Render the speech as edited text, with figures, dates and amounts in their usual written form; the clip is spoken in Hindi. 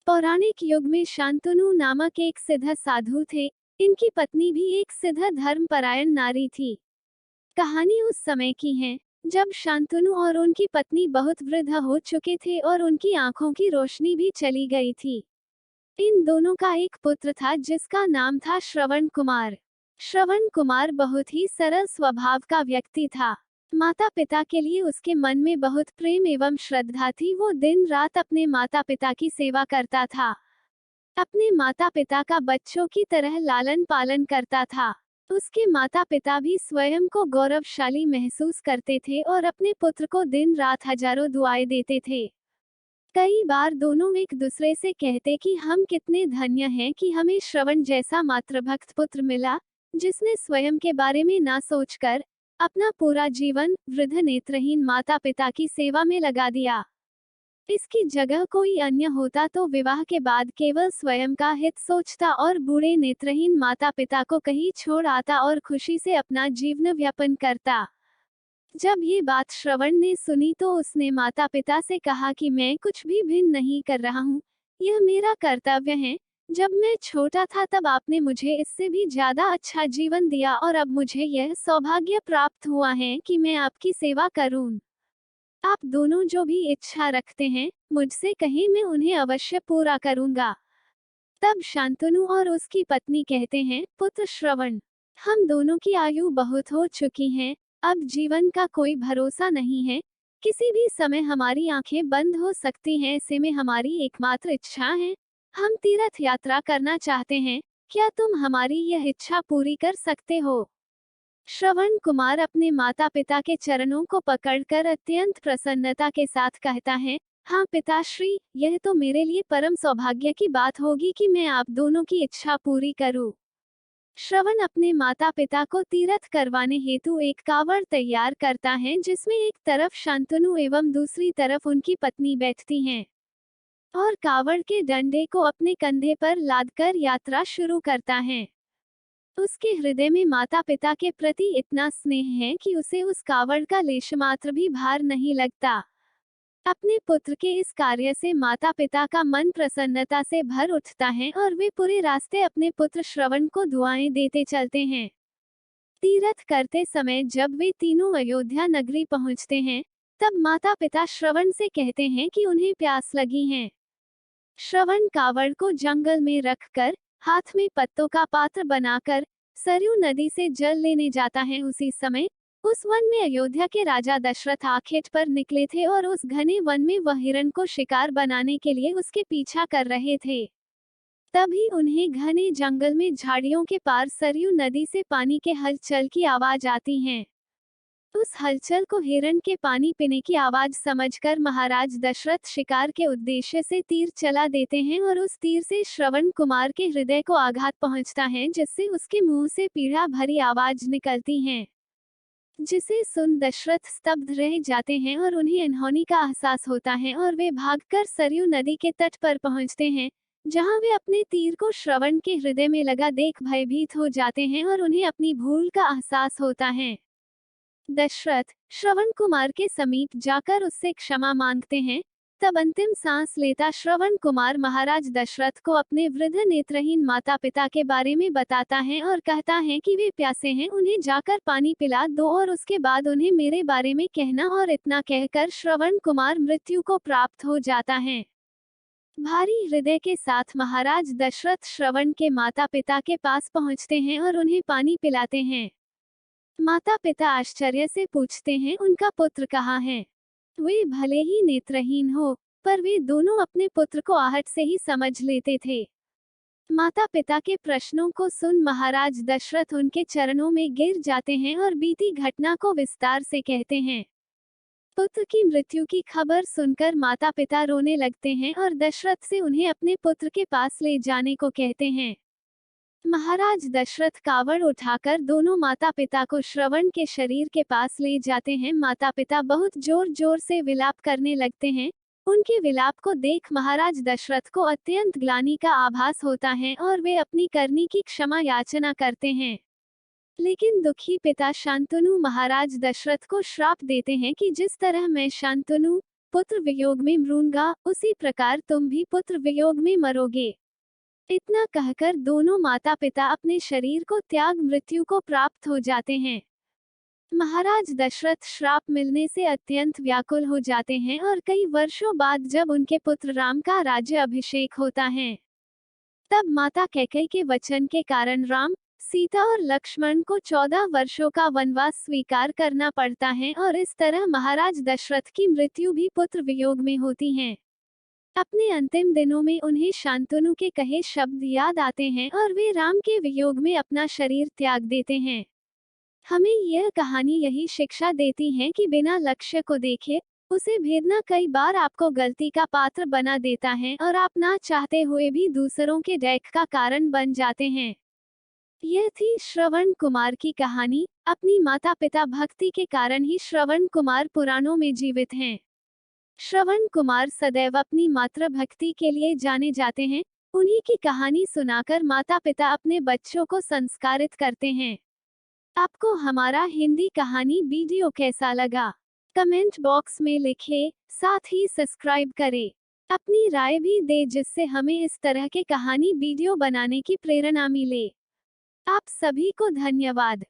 पौराणिक युग में शांतनु नामक एक सिद्ध साधु थे। इनकी पत्नी भी एक सिद्ध धर्मपरायण नारी थी। कहानी उस समय की है जब शांतनु और उनकी पत्नी बहुत वृद्ध हो चुके थे और उनकी आंखों की रोशनी भी चली गई थी। इन दोनों का एक पुत्र था जिसका नाम था श्रवण कुमार। श्रवण कुमार बहुत ही सरल स्वभाव का व्यक्ति था। माता पिता के लिए उसके मन में बहुत प्रेम एवं श्रद्धा थी। वो दिन रात अपने माता पिता की सेवा करता था। अपने माता पिता का बच्चों की तरह लालन पालन करता था। उसके माता पिता भी स्वयं को गौरवशाली महसूस करते थे और अपने पुत्र को दिन रात हजारों दुआएं देते थे। कई बार दोनों एक दूसरे से कहते कि हम कितने धन्य हैं कि हमें श्रवण जैसा मातृभक्त पुत्र मिला, जिसने स्वयं के बारे में ना सोचकर अपना पूरा जीवन वृद्ध नेत्रहीन माता पिता की सेवा में लगा दिया। इसकी जगह कोई अन्य होता तो विवाह के बाद केवल स्वयं का हित सोचता और बूढ़े नेत्रहीन माता पिता को कहीं छोड़ आता और खुशी से अपना जीवन यापन करता। जब ये बात श्रवण ने सुनी तो उसने माता पिता से कहा कि मैं कुछ भी भिन्न नहीं कर रहा हूँ, यह मेरा कर्तव्य है। जब मैं छोटा था तब आपने मुझे इससे भी ज्यादा अच्छा जीवन दिया और अब मुझे यह सौभाग्य प्राप्त हुआ है कि मैं आपकी सेवा करूं। आप दोनों जो भी इच्छा रखते हैं मुझसे कहें, मैं उन्हें अवश्य पूरा करूंगा। तब शांतनु और उसकी पत्नी कहते हैं, पुत्र श्रवण, हम दोनों की आयु बहुत हो चुकी है, अब जीवन का कोई भरोसा नहीं है। किसी भी समय हमारी आंखें बंद हो सकती हैं। ऐसे में हमारी एकमात्र इच्छा है, हम तीर्थ यात्रा करना चाहते हैं। क्या तुम हमारी यह इच्छा पूरी कर सकते हो? श्रवण कुमार अपने माता पिता के चरणों को पकड़कर अत्यंत प्रसन्नता के साथ कहता है, हाँ पिताश्री, यह तो मेरे लिए परम सौभाग्य की बात होगी कि मैं आप दोनों की इच्छा पूरी करूं। श्रवण अपने माता पिता को तीर्थ करवाने हेतु एक कावड़ तैयार करता है, जिसमें एक तरफ शांतनु एवं दूसरी तरफ उनकी पत्नी बैठती हैं, और कावड़ के डंडे को अपने कंधे पर लादकर यात्रा शुरू करता है। उसके हृदय में माता पिता के प्रति इतना स्नेह है कि उसे उस कावड़ का लेशमात्र भी भार नहीं लगता। अपने पुत्र के इस कार्य से माता पिता का मन प्रसन्नता से भर उठता है और वे पूरे रास्ते अपने पुत्र श्रवण को दुआएं देते चलते हैं। तीर्थ करते समय जब वे तीनों अयोध्या नगरी पहुंचते हैं, तब माता पिता श्रवण से कहते हैं कि उन्हें प्यास लगी है। श्रवण कावड़ को जंगल में रखकर हाथ में पत्तों का पात्र बनाकर सरयू नदी से जल लेने जाता है। उसी समय उस वन में अयोध्या के राजा दशरथ आखेट पर निकले थे और उस घने वन में वह हिरण को शिकार बनाने के लिए उसके पीछा कर रहे थे। तभी उन्हें घने जंगल में झाड़ियों के पार सरयू नदी से पानी के हलचल की आवाज आती है। उस हलचल को हिरण के पानी पीने की आवाज समझकर महाराज दशरथ शिकार के उद्देश्य से तीर चला देते हैं और उस तीर से श्रवण कुमार के हृदय को आघात पहुंचता है, जिससे उसके मुंह से पीड़ा भरी आवाज निकलती है, जिसे सुन दशरथ स्तब्ध रह जाते हैं और उन्हें अनहोनी का एहसास होता है और वे भागकर सरयू नदी के तट पर पहुंचते हैं, जहां वे अपने तीर को श्रवण के हृदय में लगा देख भयभीत हो जाते हैं और उन्हें अपनी भूल का एहसास होता है। दशरथ श्रवण कुमार के समीप जाकर उससे क्षमा मांगते हैं। तब अंतिम सांस लेता श्रवण कुमार महाराज दशरथ को अपने वृद्ध नेत्रहीन माता पिता के बारे में बताता है और कहता है कि वे प्यासे हैं, उन्हें जाकर पानी पिला दो और उसके बाद उन्हें मेरे बारे में कहना। और इतना कहकर श्रवण कुमार मृत्यु को प्राप्त हो जाता है। भारी हृदय के साथ महाराज दशरथ श्रवण के माता पिता के पास पहुंचते हैं और उन्हें पानी पिलाते हैं। माता पिता आश्चर्य से पूछते हैं, उनका पुत्र कहाँ है? वे भले ही नेत्रहीन हो, पर वे दोनों अपने पुत्र को आहट से ही समझ लेते थे। माता पिता के प्रश्नों को सुन महाराज दशरथ उनके चरणों में गिर जाते हैं और बीती घटना को विस्तार से कहते हैं। पुत्र की मृत्यु की खबर सुनकर माता पिता रोने लगते हैं और दशरथ से उन्हें अपने पुत्र के पास ले जाने को कहते हैं। महाराज दशरथ कावड़ उठाकर दोनों माता पिता को श्रवण के शरीर के पास ले जाते हैं। माता पिता बहुत जोर जोर से विलाप करने लगते हैं। उनके विलाप को देख महाराज दशरथ को अत्यंत ग्लानि का आभास होता है और वे अपनी करनी की क्षमा याचना करते हैं। लेकिन दुखी पिता शांतनु महाराज दशरथ को श्राप देते हैं कि जिस तरह मैं शांतनु पुत्र वियोग में मरूंगा, उसी प्रकार तुम भी पुत्र वियोग में मरोगे। इतना कहकर दोनों माता पिता अपने शरीर को त्याग मृत्यु को प्राप्त हो जाते हैं। महाराज दशरथ श्राप मिलने से अत्यंत व्याकुल हो जाते हैं और कई वर्षों बाद जब उनके पुत्र राम का राज्य अभिषेक होता है, तब माता कैकेयी के वचन के कारण राम, सीता और लक्ष्मण को 14 वर्षों का वनवास स्वीकार करना पड़ता है और इस तरह महाराज दशरथ की मृत्यु भी पुत्र वियोग में होती है। अपने अंतिम दिनों में उन्हें शांतनु के कहे शब्द याद आते हैं और वे राम के वियोग में अपना शरीर त्याग देते हैं। हमें यह कहानी यही शिक्षा देती है कि बिना लक्ष्य को देखे उसे भेदना कई बार आपको गलती का पात्र बना देता है और आप ना चाहते हुए भी दूसरों के डैक का कारण बन जाते हैं। यह थी श्रवण कुमार की कहानी। अपनी माता पिता भक्ति के कारण ही श्रवण कुमार पुराणों में जीवित हैं। श्रवण कुमार सदैव अपनी मातृभक्ति के लिए जाने जाते हैं। उन्हीं की कहानी सुनाकर माता पिता अपने बच्चों को संस्कारित करते हैं। आपको हमारा हिंदी कहानी वीडियो कैसा लगा? कमेंट बॉक्स में लिखें, साथ ही सब्सक्राइब करें। अपनी राय भी दें जिससे हमें इस तरह के कहानी वीडियो बनाने की प्रेरणा मिले। आप सभी को धन्यवाद।